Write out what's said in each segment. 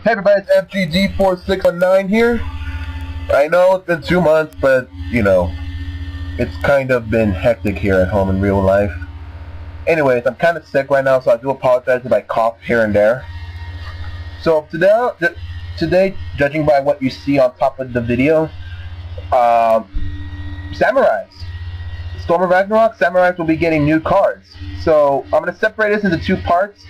Hey everybody, it's FGG4619 here. I know it's been 2 months, but, you know, it's kind of been hectic here at home in real life. Anyways, I'm kind of sick right now, so I do apologize if I cough here and there. So today, judging by what you see on top of the video, Samurais. Storm of Ragnarok, Samurais will be getting new cards. So I'm going to separate this into 2 parts.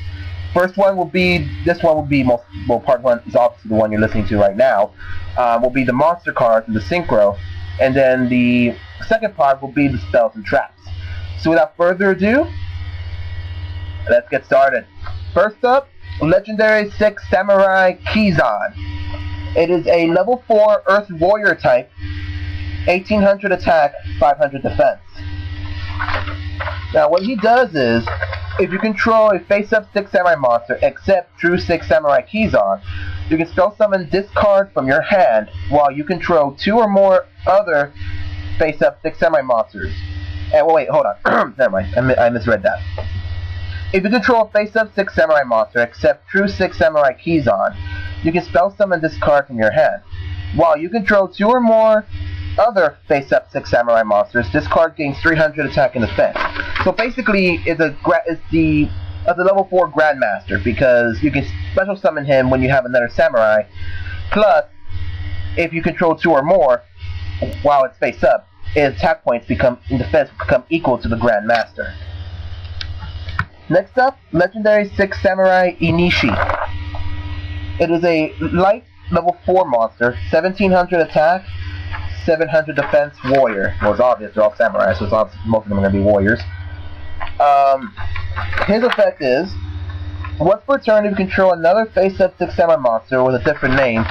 First one will be, part 1 is obviously the one you're listening to right now, will be the monster cards and the synchro, and then the second part will be the spells and traps. So without further ado, let's get started. First up, Legendary 6 Samurai Kizan. It is a level 4 Earth Warrior type, 1800 attack, 500 defense. Now what he does is, if you control a face-up 6 Samurai monster, except True 6 Samurai Kizan, you can spell summon this card from your hand while you control 2 or more other face-up 6 Samurai monsters. And wait, hold on. Never mind, I misread that. If you control a face-up 6 Samurai monster, except True 6 Samurai Kizan, you can spell summon this card from your hand. While you control 2 or more other face-up 6 Samurai monsters, this card gains 300 attack and defense. So basically, it's the level 4 Grandmaster, because you can special summon him when you have another Samurai. Plus, if you control 2 or more, while it's face up, its attack points in defense become equal to the Grandmaster. Next up, Legendary 6 Samurai Inishi. It is a light level 4 monster, 1700 attack, 700 defense warrior. Well, it's obvious they're all samurai, so it's obvious most of them are going to be warriors. His effect is, once per turn, if you control another face-up 6 samurai monster with a different name,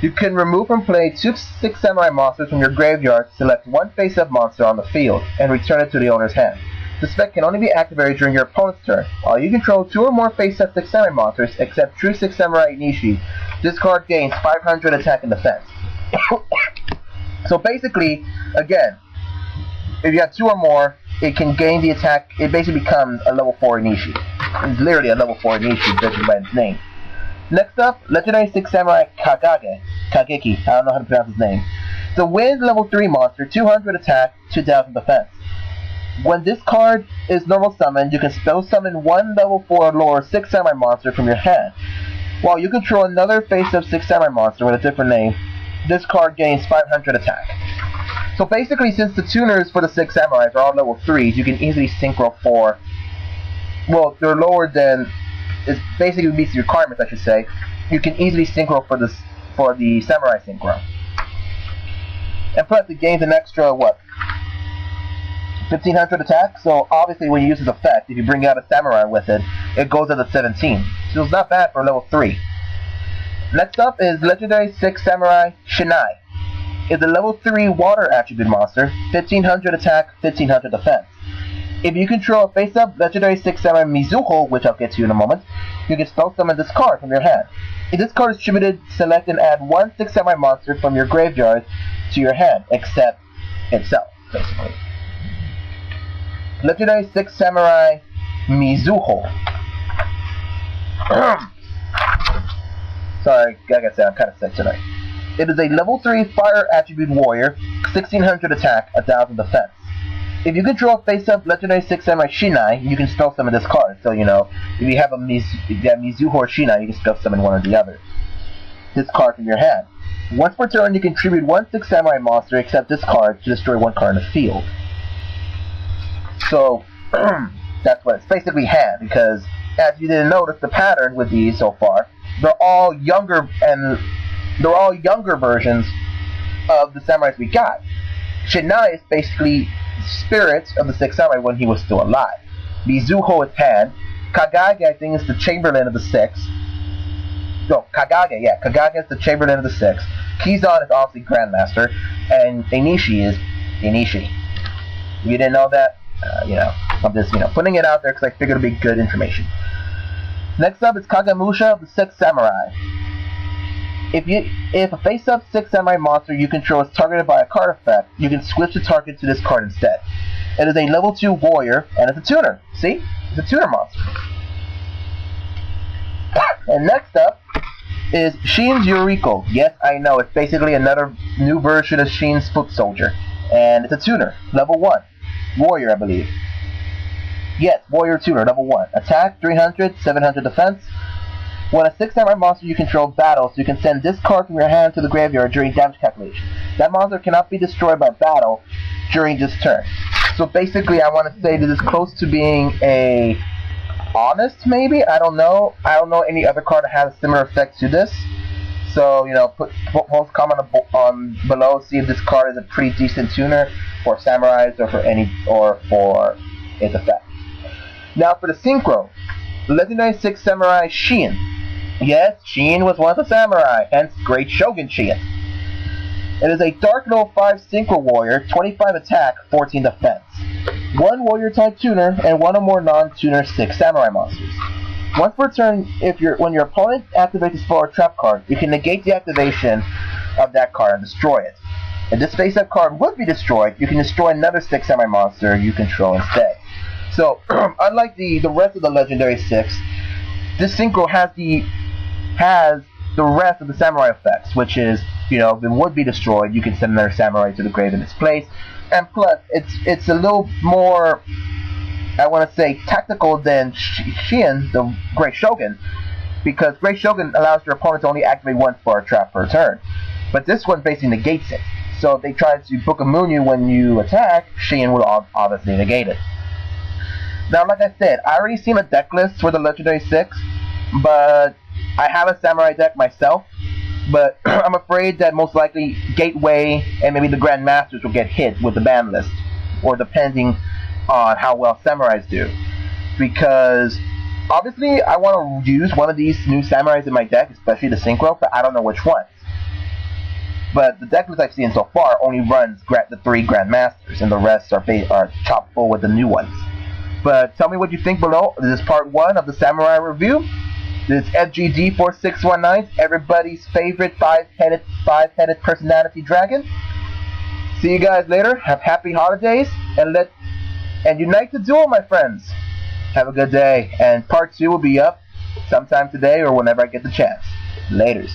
you can remove from play 2 6 samurai monsters from your graveyard, select 1 face-up monster on the field, and return it to the owner's hand. This effect can only be activated during your opponent's turn. While you control 2 or more face-up 6 samurai monsters, except True 6 Samurai Inishi, this card gains 500 attack and defense. So basically, again, if you have 2 or more, it can gain the attack. It basically becomes a level 4 Inishi. It's literally a level 4 Inishi, judging by its name. Next up, Legendary 6 Samurai Kageki. I don't know how to pronounce his name. It's a wind level 3 monster, 200 attack, 2000 defense. When this card is normal summoned, you can spell summon 1 level 4 lore 6 samurai monster from your hand. While you control another face-up 6 samurai monster with a different name, this card gains 500 attack. So basically, since the tuners for the 6 samurais are all level 3s, you can easily synchro 4. Well, they're lower than, it basically meets the requirements, I should say. You can easily synchro for the samurai synchro. And plus it gains an extra, what, 1500 attack? So obviously when you use this effect, if you bring out a samurai with it, it goes up to 17. So it's not bad for level 3. Next up is Legendary 6 Samurai Shinai. It's a level 3 water attribute monster, 1500 attack, 1500 defense. If you control a face-up Legendary 6 Samurai Mizuho, which I'll get to in a moment, you can spell summon this card from your hand. If this card is distributed, select and add 1 6 Samurai monster from your graveyard to your hand, except itself, basically. Legendary 6 Samurai Mizuho. Sorry, like I said, I'm kind of sick tonight. It is a level 3 fire attribute warrior, 1600 attack, 1000 defense. If you control face-up Legendary 6 Samurai Shinai, you can spell summon this card. So, you know, if you have Mizuho or Shinai, you can spell summon one or the other. This card from your hand. Once per turn, you can tribute 1 6 samurai monster except this card to destroy 1 card in the field. So, that's what it's basically hand, because as you didn't notice the pattern with these so far, they're all younger versions of the samurais we got. Shinai is basically spirits of the 6 samurai when he was still alive. Mizuho is hand. Kagage, I think, is the chamberlain of the 6. No, Kagage is the chamberlain of the 6. Kizan is obviously Grandmaster, and Inishi is Inishi. If you didn't know that, you know, I'm just, putting it out there because I figured it'd be good information. Next up is Kagemusha of the 6 Samurai. If a face-up 6 samurai monster you control is targeted by a card effect, you can switch the target to this card instead. It is a level 2 warrior, and it's a tuner. See? It's a tuner monster. And next up is Sheen's YUGIOH. Yes, I know, it's basically another new version of Sheen's foot soldier. And it's a tuner, level 1. Warrior, I believe. Yes, Warrior tuner, level 1. Attack, 300, 700 defense. When a 6 samurai monster you control battles, you can send this card from your hand to the graveyard during damage calculation. That monster cannot be destroyed by battle during this turn. So basically, I want to say this is close to being a honest, maybe? I don't know. I don't know any other card that has a similar effect to this. So, you know, post comment on below, see if this card is a pretty decent tuner for samurais or for its effect. Now for the synchro, legendary 6 samurai Sheen. Yes, Sheen was once a samurai, hence Great Shogun Sheen. It is a Dark Level 5 Synchro Warrior, 25 attack, 14 defense. 1 Warrior type tuner, and 1 or more non-tuner 6 samurai monsters. Once per turn, when your opponent activates a spell or trap card, you can negate the activation of that card and destroy it. If this face-up card would be destroyed, you can destroy another 6 samurai monster you control instead. So, unlike the rest of the legendary 6, this synchro has the rest of the samurai effects, which is, you know, if it would be destroyed, you can send another samurai to the grave in its place. And plus, it's a little more, I want to say, tactical than Sheen, the Great Shogun, because Great Shogun allows your opponent to only activate 1 spell or trap per turn. But this one basically negates it. So if they try to Book of Moon you when you attack, Sheen will obviously negate it. Now, like I said, I already seen a deck list for the Legendary 6, but I have a Samurai deck myself, but I'm afraid that most likely Gateway and maybe the Grandmasters will get hit with the ban list, or depending on how well Samurais do. Because, obviously, I want to use one of these new Samurais in my deck, especially the Synchro, but I don't know which ones. But the deck list I've seen so far only runs the 3 Grandmasters, and the rest are chock full with the new ones. But tell me what you think below. This is part 1 of the Samurai review. This is FGD4619, everybody's favorite five-headed personality dragon. See you guys later. Have happy holidays, and unite the duel, my friends. Have a good day, and part 2 will be up sometime today or whenever I get the chance. Laters.